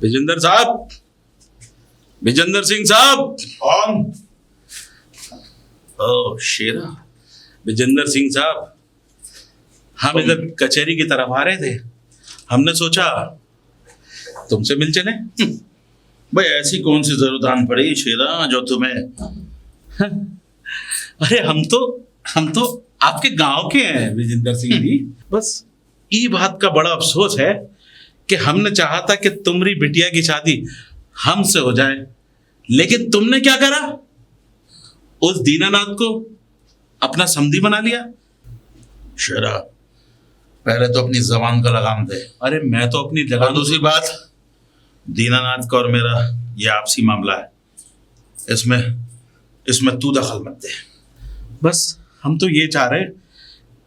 विजेंद्र साहब, विजेंद्र सिंह साहब। कौन? ओ शेरा, विजेंद्र सिंह साहब, हम इधर कचहरी की तरफ आ रहे थे। हमने सोचा तुमसे मिल चले। भाई ऐसी कौन सी जरूरत आन पड़ी शेरा जो तुम्हें? अरे हम तो आपके गांव के हैं विजेंद्र सिंह जी। बस ये बात का बड़ा अफसोस है कि हमने चाहा था कि तुम्हारी बिटिया की शादी हमसे हो जाए, लेकिन तुमने क्या करा, उस दीनानाथ को अपना समधी बना लिया। शेरा, पहले तो अपनी जबान का लगाम दे। अरे मैं तो अपनी और लगाम। दूसरी बात, दीनानाथ का और मेरा ये आपसी मामला है, इसमें तू दखल मत दे। बस हम तो ये चाह रहे हैं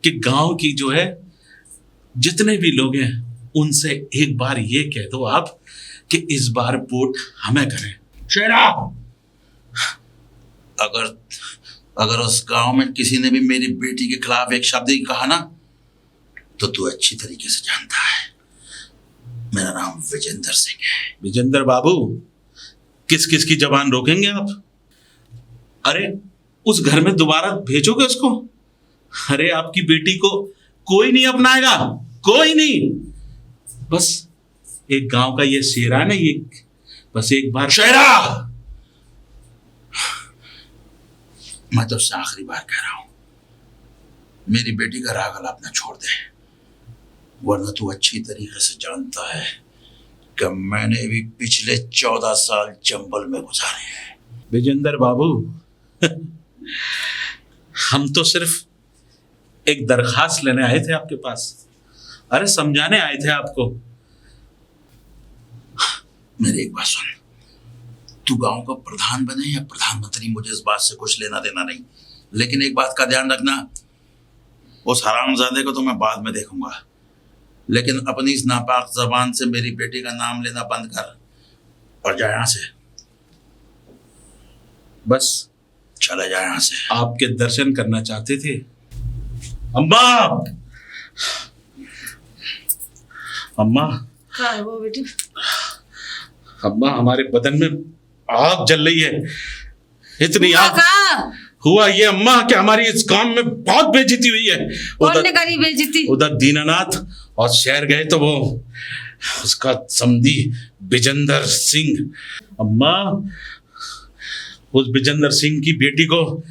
कि गांव की जो है जितने भी लोग हैं उनसे एक बार ये कह दो आप कि इस बार वोट हमें करें। शेरा, अगर उस गांव में किसी ने भी मेरी बेटी के खिलाफ एक शब्द ही कहा ना, तो तू अच्छी तरीके से जानता है मेरा नाम विजेंद्र सिंह है। विजेंद्र बाबू, किस किस की जबान रोकेंगे आप? अरे उस घर में दोबारा भेजोगे उसको? अरे आपकी बेटी को कोई नहीं अपनाएगा, कोई नहीं। बस एक गांव का ये शेरा है ना, ये बस एक बार। शेरा, मैं तुझसे आखिरी बार कह रहा हूं, मेरी बेटी का राग अलापना छोड़ दे, वरना तू अच्छी तरीके से जानता है कि मैंने भी पिछले 14 साल चंबल में गुजारे हैं। विजेंद्र बाबू, हम तो सिर्फ एक दरखास्त लेने आए थे आपके पास। अरे समझाने आए थे आपको। मेरी एक बात सुन, तू गांव का प्रधान बने या प्रधानमंत्री, मुझे इस बात से कुछ लेना देना नहीं, लेकिन एक बात का ध्यान रखना, उस हरामजादे को तो मैं बाद में देखूंगा, लेकिन अपनी इस नापाक जबान से मेरी बेटी का नाम लेना बंद कर और जा यहां से। बस चले जा यहां से। आपके दर्शन करना चाहते थे। अम्मा, अम्मा, क्या है वो बेटी? अम्मा, हमारे बदन में आग जल रही है। इतनी हुआ आग का? हुआ ये अम्मा कि हमारी इस गांव में बहुत बेइज्जती हुई है। कौन ने करी बेइज्जती? उधर दीनानाथ और शहर गए तो वो उसका समधी विजेंद्र सिंह। अम्मा, उस विजेंद्र सिंह की बेटी को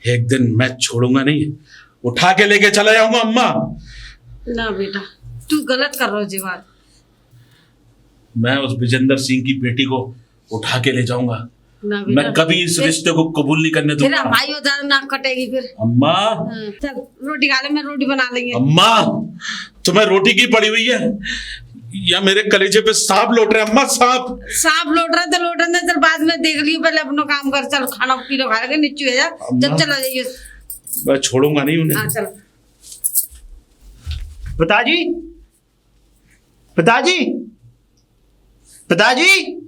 एक दिन मैं छोड़ूंगा नहीं, उठा के लेके चला जाऊंगा। अम्मा ना बेटा, तू गलत कर रहा है जीवान। मैं उस विजेंद्र सिंह की बेटी को उठा के ले जाऊंगा। ना बेटा, मैं कभी इस रिश्ते को कबूल नहीं करने फिर दूंगा। हमारी उधर नाक कटेगी फिर। अम्मा, चल रोटी खा ले, मैं रोटी बना लेंगे। अम्मा, तुम्हें रोटी की पड़ी हुई है या मेरे कलेजे पे सांप लौट रहे हैं? अम्मा, सांप लौट रहा तो लौट रहा, चल बाद में देख लियो, पहले अपना काम कर। चल खाना पीना खा के नीचे हो जा, जब चला जाइए। मैं छोड़ूंगा नहीं उन्हें। हाँ चल। पिताजी, पिताजी, पिताजी।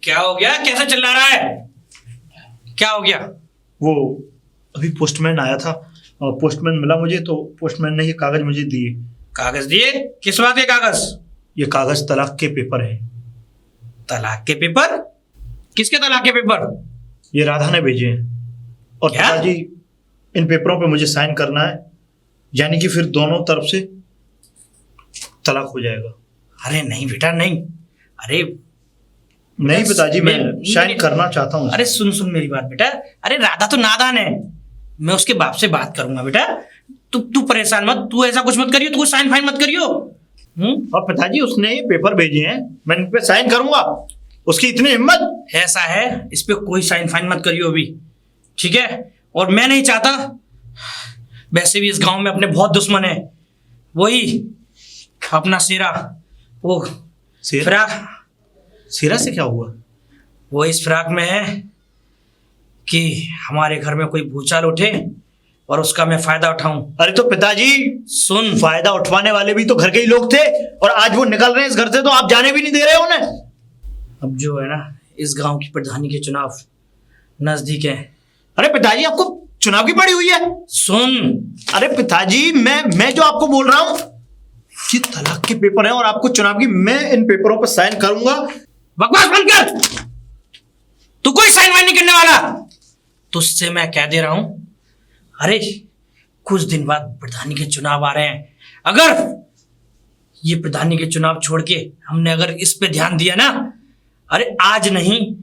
क्या हो गया? कैसा चिल्ला रहा है? क्या हो गया? वो अभी पोस्टमैन आया था और पोस्टमैन मिला मुझे, तो पोस्टमैन ने ये कागज मुझे दिए। कागज दिए? किस बात के कागज? ये कागज तलाक के पेपर है। तलाक के पेपर? किसके तलाक के पेपर? ये राधा ने भेजे हैं और क्या? पिताजी इन पेपरों पे मुझे साइन करना है, यानी कि फिर दोनों तरफ से तलाक हो जाएगा। अरे नहीं बेटा, नहीं। अरे नहीं पिताजी, मैं साइन मेरी- करना चाहता हूँ। अरे सुन मेरी बात बेटा। अरे राधा तो नादान है, मैं उसके बाप से बात करूंगा बेटा। तू परेशान मत, तू ऐसा कुछ मत करियो, तू साइन फाइन मत करियो। और पिताजी उसने ये पेपर भेजे हैं, मैं इन पे साइन करूंगा, उसकी इतनी हिम्मत। ऐसा है, इस पे कोई साइन फाइन मत करियो अभी, ठीक है? और मैं नहीं चाहता, वैसे भी इस गांव में अपने बहुत दुश्मन है। वही अपना सिरा, वो सिरा? फिराक, सिरा से क्या हुआ? वो इस फिराक में है कि हमारे घर में कोई भूचाल उठे और उसका मैं फायदा उठाऊं। अरे तो पिताजी, सुन, फायदा उठवाने वाले भी तो घर के ही लोग थे और आज वो निकल रहे हैं इस घर से, तो आप जाने भी नहीं दे रहे हो उन्हें। अब जो है ना, इस गांव की प्रधानी के चुनाव नजदीक है। अरे पिताजी, आपको चुनाव की पड़ी हुई है? सुन, अरे पिताजी, मैं जो आपको बोल रहा हूं, ये तलाक के पेपर हैं और आपको चुनाव की, मैं इन पेपरों पर साइन करूंगा बकवास बंद कर। तू कोई साइन वाइन नहीं करने वाला। तुझसे मैं कह दे रहा हूं, अरे कुछ दिन बाद प्रधानी के चुनाव आ रहे हैं। अगर ये प्रधानी के चुनाव छोड़ के हमने अगर इस पे ध्यान दिया ना, अरे आज नहीं,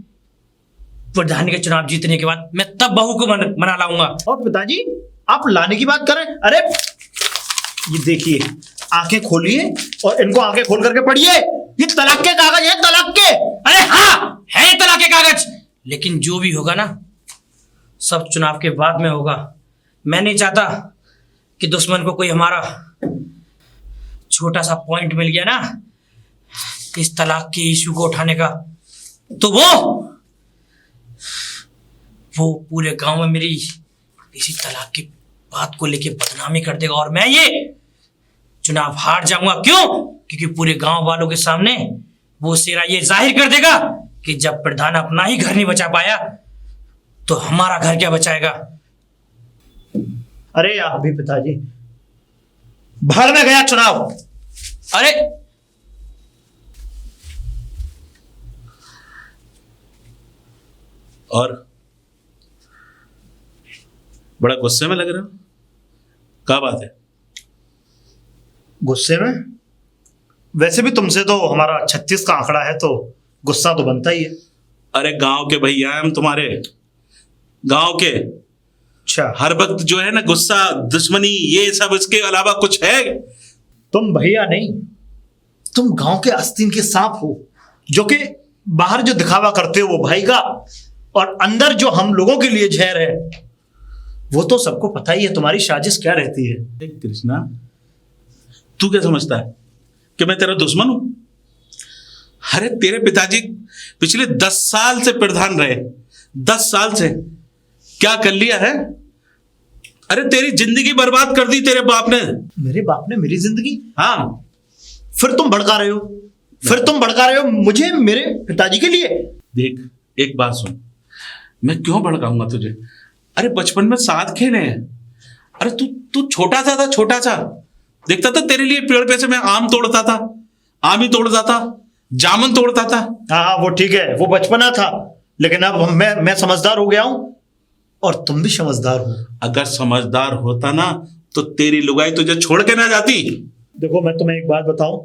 प्रधानी के चुनाव जीतने के बाद मैं तब बहू को मना लाऊंगा। और पिताजी आप लाने की बात करें? अरे ये देखिए, आंखें खोलिए और इनको आंखें खोल करके पढ़िए। ये तलाक के कागज है, तलाक के। अरे हाँ, है तलाक के कागज, लेकिन जो भी होगा ना सब चुनाव के बाद में होगा। मैं नहीं चाहता कि दुश्मन को कोई हमारा छोटा सा पॉइंट मिल गया ना इस तलाक के इशू को उठाने का, तो वो पूरे गांव में मेरी इसी तलाक की बात को लेके बदनामी कर देगा और मैं ये चुनाव हार जाऊंगा। क्यों? क्योंकि पूरे गांव वालों के सामने वो सेरा ये जाहिर कर देगा कि जब प्रधान अपना ही घर नहीं बचा पाया तो हमारा घर क्या बचाएगा। अरे आप भी पिताजी, भाड़ में गया चुनाव। अरे और बड़ा गुस्से में लग रहा हो, क्या बात है? गुस्से में? वैसे भी तुमसे तो हमारा 36 का आंकड़ा है, तो गुस्सा तो बनता ही है। अरे गांव के भैया हम तुम्हारे, गांव के। अच्छा, हर वक्त जो है ना गुस्सा, दुश्मनी, ये सब, इसके अलावा कुछ है? तुम भैया नहीं, तुम गांव के आस्तीन के सांप हो, जो कि बाहर जो दिखावा करते हो वो भाई का, और अंदर जो हम लोगों के लिए जहर है वो तो सबको पता ही है तुम्हारी साजिश क्या रहती है। देख कृष्णा, तू क्या समझता है कि मैं तेरा दुश्मन हूं? अरे तेरे पिताजी पिछले 10 साल से प्रधान रहे, 10 साल से क्या कर लिया है? अरे तेरी जिंदगी बर्बाद कर दी तेरे बाप ने। मेरे बाप ने मेरी जिंदगी? हाँ। फिर तुम भड़का रहे हो, फिर तुम भड़का रहे हो मुझे मेरे पिताजी के लिए। देख, एक बात सुन, मैं क्यों भड़काऊंगा तुझे? अरे बचपन में साथ खेले हैं। अरे तू छोटा सा था, छोटा सा, देखता था तेरे लिए पेड़ पे से मैं आम तोड़ता था, आम ही तोड़ता था, जामुन तोड़ता था। हाँ हाँ, वो ठीक है, वो बचपना था, लेकिन अब मैं समझदार हो गया हूं और तुम भी समझदार हो। अगर समझदार होता ना तो तेरी लुगाई तुझे छोड़ के ना जाती। देखो, मैं तुम्हें एक बात बताऊं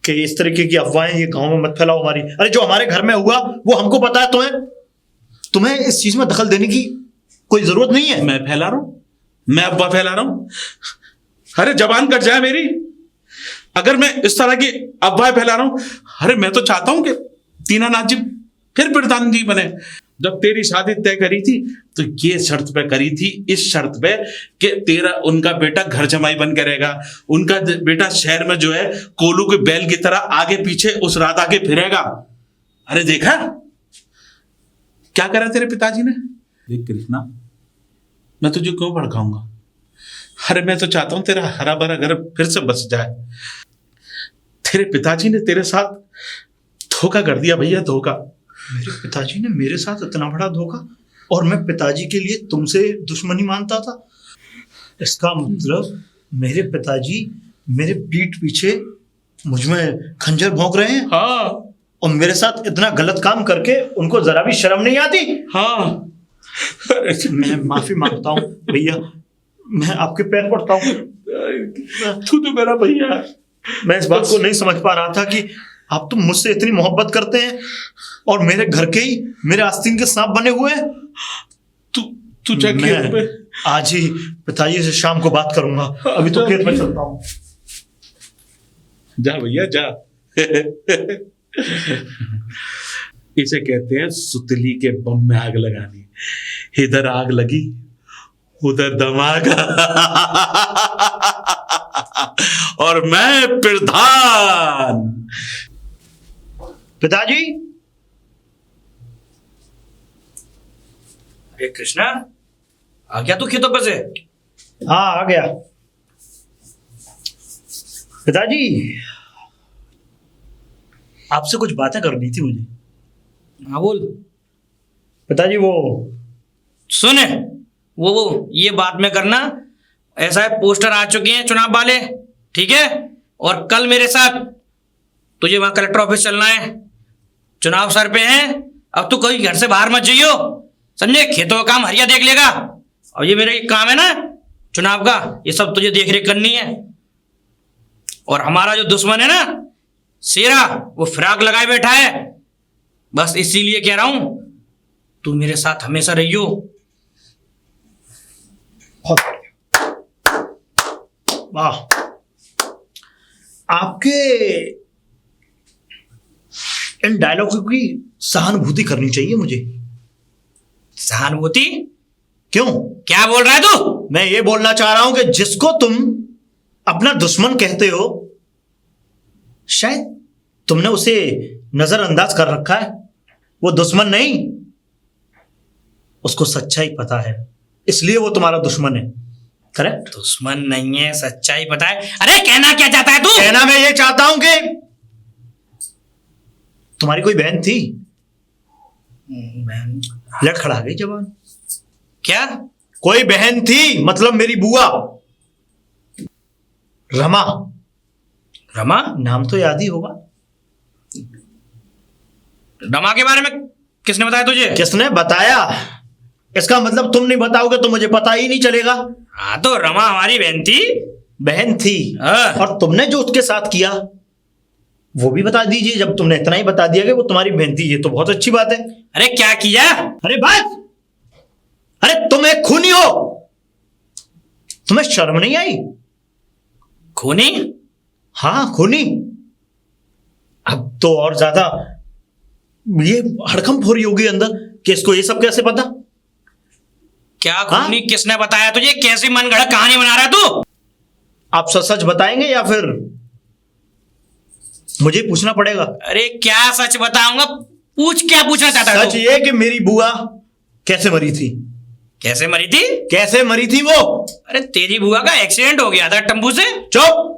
कि इस तरीके की अफवाहें ये गांव में मत फैलाओ हमारी। अरे जो हमारे घर में हुआ वो हमको पता है, तुम्हें इस चीज में दखल देने की कोई जरूरत नहीं है। मैं फैला रहा हूं? मैं अफवाह फैला रहा हूं? अरे जबान कट जाए मेरी अगर मैं इस तरह की अफवाह फैला रहा हूं। अरे मैं तो चाहता हूं कि दीनानाथ जी फिर प्रधान जी बने। जब तेरी शादी तय करी थी तो ये शर्त पे करी थी, इस शर्त पे कि तेरा उनका बेटा घर जमाई बन के रहेगा, उनका बेटा शहर में जो है कोलू के बैल की तरह आगे पीछे उस रात आगे फिरेगा। अरे देखा क्या करा तेरे पिताजी ने? देख कृष्णा, मैं तुझे क्यों भड़काऊंगा? अरे मैं तो चाहता हूं तेरा हरा भरा घर फिर से बस जाए। तेरे पिताजी ने तेरे साथ धोखा कर दिया भैया, धोखा। मेरे पिताजी ने मेरे साथ इतना बड़ा धोखा, और मैं पिताजी के लिए तुमसे दुश्मनी मानता था? इसका मतलब मेरे पिताजी मेरे पीठ पीछे मुझ में खंजर भोंक रहे हैं। हाँ, और मेरे साथ इतना गलत काम करके उनको जरा भी शर्म नहीं आती। हाँ। मैं माफी मांगता हूँ भैया, मैं आपके पैर पड़ता हूँ। तू तो मेरा भैया है। मैं इस बात को नहीं समझ पा रहा था कि आप तो मुझसे इतनी मोहब्बत करते हैं और मेरे घर के ही मेरे आस्तीन के सांप बने हुए हैं। तू मैं आज ही पिताजी से शाम को बात करूंगा। अभी तो खेत में चलता हूँ। जा भैया जा। इसे कहते हैं सुतली के बम में आग लगानी। इधर आग लगी उधर धमाका। और मैं प्रधान। पिताजी, अरे कृष्णा, आ गया तू खेतों पर से? हाँ आ गया। पिताजी, आपसे कुछ बातें करनी थी मुझे। हाँ बोल। पिताजी वो सुने, वो ये बात में करना। ऐसा है, पोस्टर आ चुके हैं चुनाव वाले, ठीक है? और कल मेरे साथ तुझे वहां कलेक्टर ऑफिस चलना है। चुनाव सर पे हैं, अब तो कोई घर से बाहर मत जाइयो, समझे? खेतों का काम हरिया देख लेगा, और ये मेरा एक काम है ना चुनाव का, ये सब तुझे देख रेख करनी है। और हमारा जो दुश्मन है ना शेरा, वो फिराक लगाए बैठा है, बस इसीलिए कह रहा हूं तू मेरे साथ हमेशा रहियो। बहुत बढ़िया। वाह, आपके इन डायलॉगों की सहानुभूति करनी चाहिए मुझे। सहानुभूति? क्यों? क्या बोल रहा है तू? मैं ये बोलना चाह रहा हूं कि जिसको तुम अपना दुश्मन कहते हो, शायद तुमने उसे नजरअंदाज कर रखा है। वो दुश्मन नहीं, उसको सच्चाई पता है, इसलिए वो तुम्हारा दुश्मन है। करेक्ट? दुश्मन नहीं है, सच्चाई पता है। अरे कहना क्या चाहता है तू? कहना मैं ये चाहता हूं कि तुम्हारी कोई बहन थी, बहन? लड़खड़ा गई जवान। क्या? कोई बहन थी, मतलब मेरी बुआ रमा। रमा? नाम तो याद ही होगा। रमा के बारे में किसने बताया तुझे? किसने बताया? इसका मतलब तुम नहीं बताओगे तो मुझे पता ही नहीं चलेगा। हाँ, तो रमा हमारी बहन थी। बहन थी, हाँ। और तुमने जो उसके साथ किया वो भी बता दीजिए। जब तुमने इतना ही बता दिया कि वो तुम्हारी बहन थी, ये तो बहुत अच्छी बात है। अरे क्या किया? अरे बस, अरे तुम एक खूनी हो, तुम्हें शर्म नहीं आई? खूनी? हाँ, खूनी। अब तो और ज्यादा ये हड़कंप हो रही होगी अंदर कि इसको ये सब कैसे पता। क्या खूनी? किसने बताया तुझे? कैसी मनगढ़ंत कहानी बना रहा है तू? आप सच सच बताएंगे या फिर मुझे पूछना पड़ेगा? अरे क्या सच बताऊंगा? पूछ, क्या पूछना चाहता है सच तू? ये कि मेरी बुआ कैसे मरी थी। कैसे मरी थी? कैसे मरी थी वो? अरे तेरी बुआ का एक्सीडेंट हो गया था टम्बू से। चुप!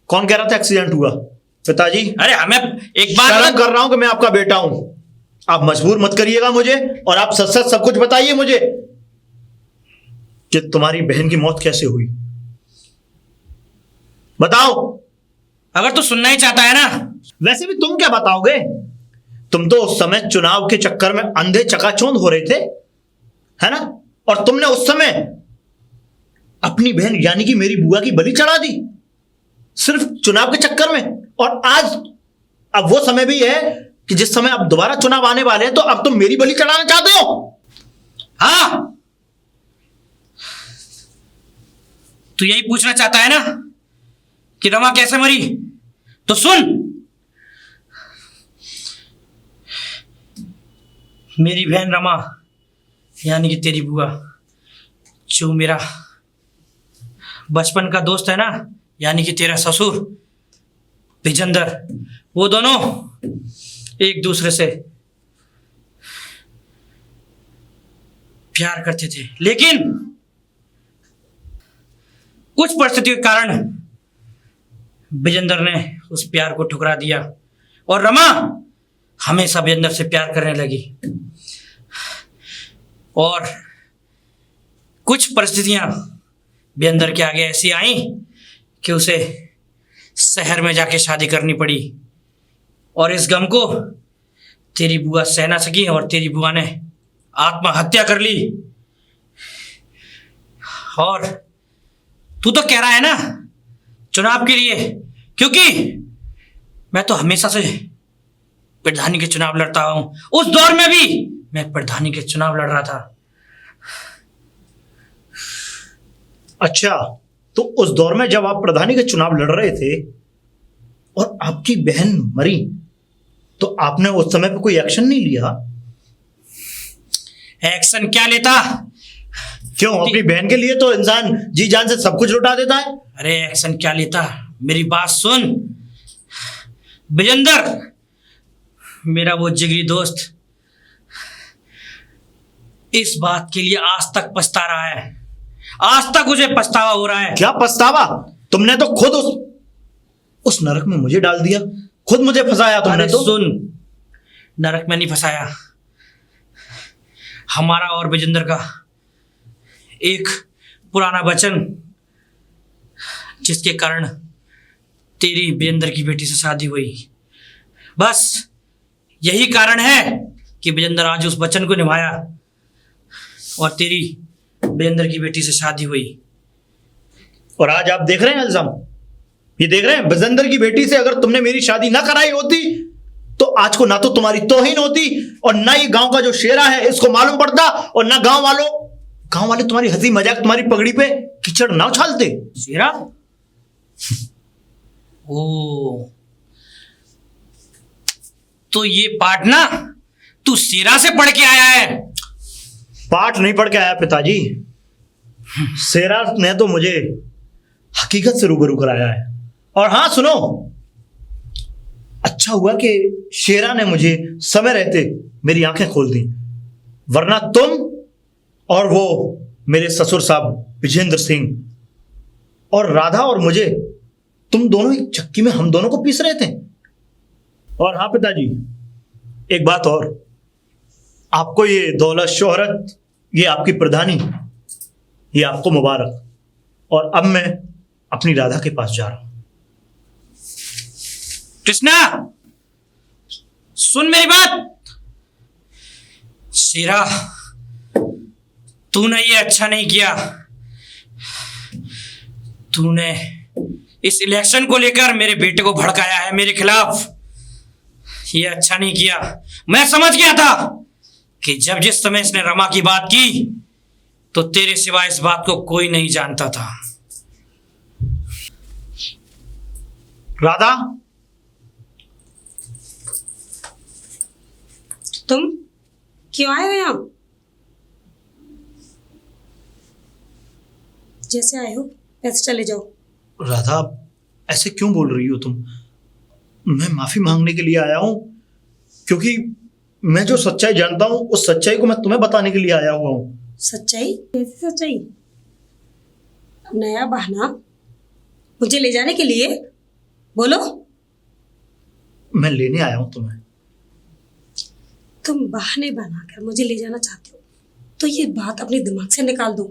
कौन कह रहा था एक्सीडेंट हुआ? पिताजी, अरे हमें एक बात शर्म कर रहा हूं कि मैं आपका बेटा हूं। आप मजबूर मत करिएगा मुझे, और आप सच सच सब कुछ बताइए मुझे कि तुम्हारी बहन की मौत कैसे हुई। बताओ। अगर तू सुनना ही चाहता है ना। वैसे भी तुम क्या बताओगे? तुम तो उस समय चुनाव के चक्कर में अंधे चकाचौंध हो रहे थे, है ना? और तुमने उस समय अपनी बहन यानी कि मेरी बुआ की बलि चढ़ा दी, सिर्फ चुनाव के चक्कर में। और आज अब वो समय भी है कि जिस समय अब दोबारा चुनाव आने वाले हैं, तो अब तुम मेरी बलि चढ़ाना चाहते हो? हाँ, तू यही पूछना चाहता है ना कि रमा कैसे मरी? तो सुन, मेरी बहन रमा यानी कि तेरी बुआ, जो मेरा बचपन का दोस्त है ना, यानी कि तेरा ससुर विजेंदर, वो दोनों एक दूसरे से प्यार करते थे, लेकिन कुछ परिस्थितियों के कारण विजेंदर ने उस प्यार को ठुकरा दिया और रमा हमेशा विजेंदर से प्यार करने लगी। और कुछ परिस्थितियां विजेंदर के आगे ऐसी आई कि उसे शहर में जाके शादी करनी पड़ी, और इस गम को तेरी बुआ सह ना सकी और तेरी बुआ ने आत्महत्या कर ली। और तू तो कह रहा है ना चुनाव के लिए, क्योंकि मैं तो हमेशा से प्रधानी के चुनाव लड़ता हूं। उस दौर में भी मैं प्रधानी के चुनाव लड़ रहा था। अच्छा, तो उस दौर में जब आप प्रधानी के चुनाव लड़ रहे थे और आपकी बहन मरी, तो आपने उस समय पे कोई एक्शन नहीं लिया? एक्शन क्या लेता? क्यों? अपनी बहन के लिए तो इंसान जी जान से सब कुछ लुटा देता है। अरे एक्शन क्या लेता, मेरी बात सुन। विजेंदर मेरा वो जिगरी दोस्त इस बात के लिए आज तक पछता रहा है, आज तक उसे पछतावा हो रहा है। क्या पछतावा? तुमने तो खुद उस नरक में मुझे डाल दिया, खुद मुझे फंसाया तुमने। अरे तो सुन, नरक में नहीं फंसाया, हमारा और विजेंदर का एक पुराना वचन, जिसके कारण तेरी विजेंदर की बेटी से शादी हुई, बस यही कारण है कि विजेंद्र आज उस वचन को निभाया और तेरी विजेंद्र की बेटी से शादी हुई। और आज आप देख रहे हैं अल्जाम, ये देख रहे हैं, विजेंद्र की बेटी से अगर तुमने मेरी शादी ना कराई होती तो आज को ना तो तुम्हारी तौहीन होती और ना ये गांव का जो शेरा है इसको मालूम पड़ता, और ना गांव वाले तुम्हारी हंसी मजाक, तुम्हारी पगड़ी पे कीचड़ ना उछालते। शेरा? ओ, तो ये पाठ ना तू शेरा से पढ़ के आया है? पाठ नहीं पढ़ के आया पिताजी, शेरा ने तो मुझे हकीकत से रूबरू कराया है। और हाँ सुनो, अच्छा हुआ कि शेरा ने मुझे समय रहते मेरी आंखें खोल दी, वरना तुम और वो मेरे ससुर साहब विजेंद्र सिंह और राधा और मुझे, तुम दोनों एक चक्की में हम दोनों को पीस रहे थे। और हाँ पिताजी, एक बात और, आपको ये दौलत शोहरत, ये आपकी प्रधानी, ये आपको मुबारक। और अब मैं अपनी राधा के पास जा रहा हूं। कृष्णा, सुन मेरी बात। शेरा, तूने ये अच्छा नहीं किया। तूने इस इलेक्शन को लेकर मेरे बेटे को भड़काया है मेरे खिलाफ। ये अच्छा नहीं किया। मैं समझ गया था कि जब जिस समय इसने रमा की बात की तो तेरे सिवा इस बात को कोई नहीं जानता था। राधा, तुम क्यों आए हो यहाँ? जैसे आए हो वैसे चले जाओ। राधा, ऐसे क्यों बोल रही हो तुम? मैं माफी मांगने के लिए आया हूं, क्योंकि मैं जो सच्चाई जानता हूं उस सच्चाई को मैं तुम्हें बताने के लिए आया हुआ हूं। सच्चाई? कैसी सच्चाई? नया बहाना मुझे ले जाने के लिए? बोलो। मैं लेने आया हूं तुम्हें। तुम बहाने बनाकर मुझे ले जाना चाहते हो तो ये बात अपने दिमाग से निकाल दो।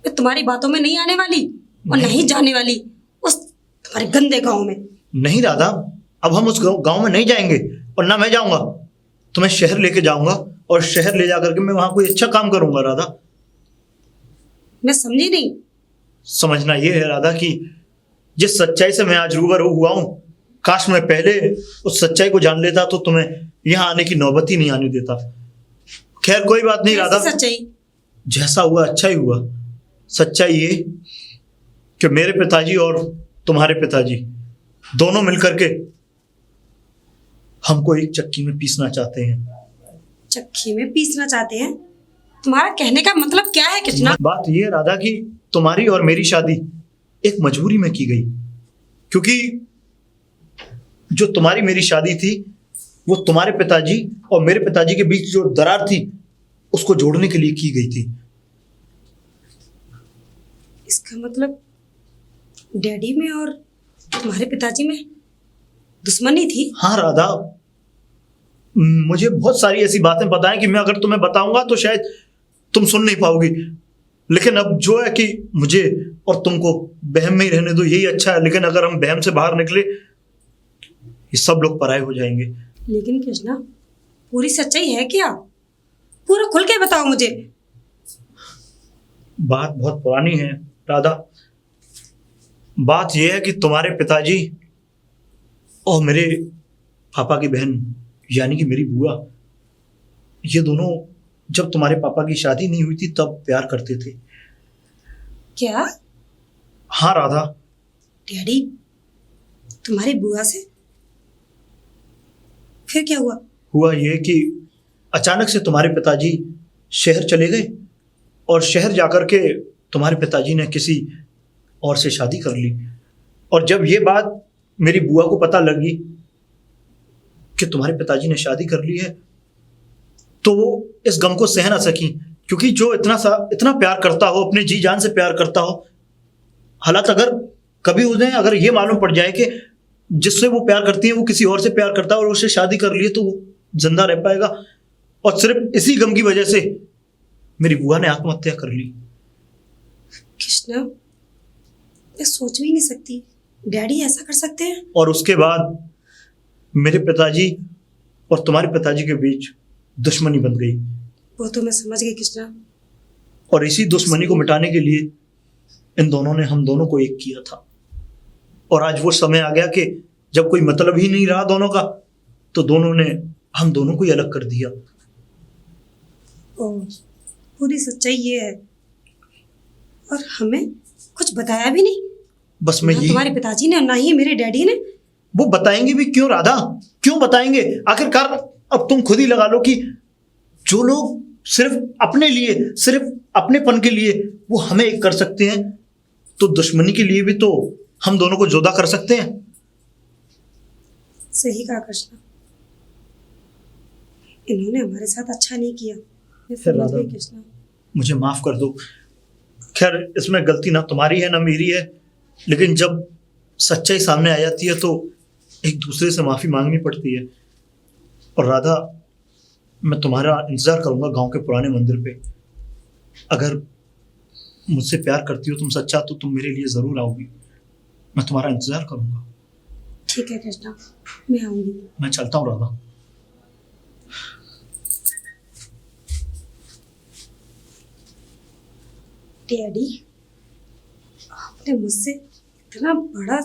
मैं तुम्हारी बातों में नहीं आने वाली और नहीं जाने वाली उस तुम्हारे गंदे गांव में। नहीं राधा, अब हम उस गांव में नहीं जाएंगे और ना मैं जाऊंगा। तुम्हें शहर लेके जाऊंगा और शहर ले जाकर के मैं वहां कोई अच्छा काम करूंगा। राधा, मैं समझी नहीं। समझना ये है राधा कि जिस सच्चाई से मैं आज रूबरू हुआ हूं, काश मैं पहले उस सच्चाई को जान लेता तो तुम्हें यहां आने की नौबत ही नहीं आने देता। खैर कोई बात नहीं राधा, कैसी सच्चाई? जैसा हुआ अच्छा ही हुआ। सच्चाई ये कि मेरे पिताजी और तुम्हारे पिताजी दोनों मिलकर के हमको एक चक्की में पीसना चाहते हैं। चक्की में पीसना चाहते हैं? तुम्हारा कहने का मतलब क्या है कृष्णा? बात ये है राधा कि तुम्हारी और मेरी शादी एक मजबूरी में की गई, क्योंकि जो तुम्हारी मेरी शादी थी वो तुम्हारे पिताजी और मेरे पिताजी के बीच जो दरार थी उसको जोड़ने के लिए की गई थी। इसका मतलब डैडी में और तुम्हारे पिताजी में दुश्मनी थी? हाँ राधा, मुझे बहुत सारी ऐसी बातें पता है कि मैं अगर तुम्हें बताऊंगा तो शायद तुम सुन नहीं पाओगी, लेकिन अब जो है कि मुझे और तुमको बहम में ही रहने दो, यही अच्छा है। लेकिन अगर हम बहम से बाहर निकले ये सब लोग पराये हो जाएंगे। लेकिन कृष्णा, पूरी सच्चाई है क्या? पूरा खुल के बताओ मुझे। बात बहुत पुरानी है राधा। बात यह है कि तुम्हारे पिताजी और मेरे पापा की बहन यानी कि मेरी बुआ, ये दोनों जब तुम्हारे पापा की शादी नहीं हुई थी तब प्यार करते थे। क्या? हाँ राधा। डैडी तुम्हारी बुआ से? फिर क्या हुआ? हुआ ये कि अचानक से तुम्हारे पिताजी शहर चले गए और शहर जाकर के तुम्हारे पिताजी ने किसी और से शादी कर ली। और जब ये बात मेरी बुआ को पता लगी कि तुम्हारे पिताजी ने शादी कर ली है तो वो इस गम को सह ना सकी, क्योंकि जो इतना प्यार करता हो, अपने जी जान से प्यार करता हो, हालात अगर कभी उन्हें अगर ये मालूम पड़ जाए कि जिससे वो प्यार करती है वो किसी और से प्यार करता है और उससे शादी कर लिए तो वो जिंदा रह पाएगा। और सिर्फ इसी गम की वजह से मेरी बुआ ने आत्महत्या कर ली। कृष्णा, मैं सोच भी नहीं सकती डैडी ऐसा कर सकते हैं। और उसके बाद मेरे पिताजी और तुम्हारे पिताजी के बीच दुश्मनी बन गई। वो तो मैं समझ गई कृष्णा। और इसी दुश्मनी को मिटाने के लिए इन दोनों ने हम दोनों को एक किया था। और आज वो समय आ गया कि जब कोई मतलब ही नहीं रहा दोनों का, तो दोनों ने हम दोनों को ही अलग कर दिया। ओह, पूरी सच्चाई ये है और हमें कुछ बताया भी नहीं। बस मैं ना यही, तुम्हारे पिताजी ने और ना ही मेरे डैडी ने। वो बताएंगे भी क्यों राधा, क्यों बताएंगे? आखिरकार अब तुम खुद ही लगा लो कि जो लोग सिर्फ अपने लिए, सिर्फ अपनेपन के लिए वो हमें एक कर सकते हैं, तो दुश्मनी के लिए भी तो हम दोनों को जुदा कर सकते हैं। सही कहा कृष्णा, इन्होंने हमारे साथ अच्छा नहीं किया। मैं फिर समझ राधा, गई कृष्णा। मुझे माफ कर दो। खैर, इसमें गलती ना तुम्हारी है ना मेरी है, लेकिन जब सच्चाई सामने आ जाती है तो एक दूसरे से माफी मांगनी पड़ती है। और राधा, मैं तुम्हारा इंतजार करूंगा गांव के पुराने मंदिर पे। अगर मुझसे प्यार करती हो तुम सच्चा, तो तुम मेरे लिए जरूर आओगी। मैं तुम्हारा इंतजार करूंगा। ठीक है कृष्णा, मैं आऊंगी। मैं चलता हूँ राधा। डैडी, आपने मुझसे इतना बड़ा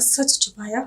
सच छुपाया।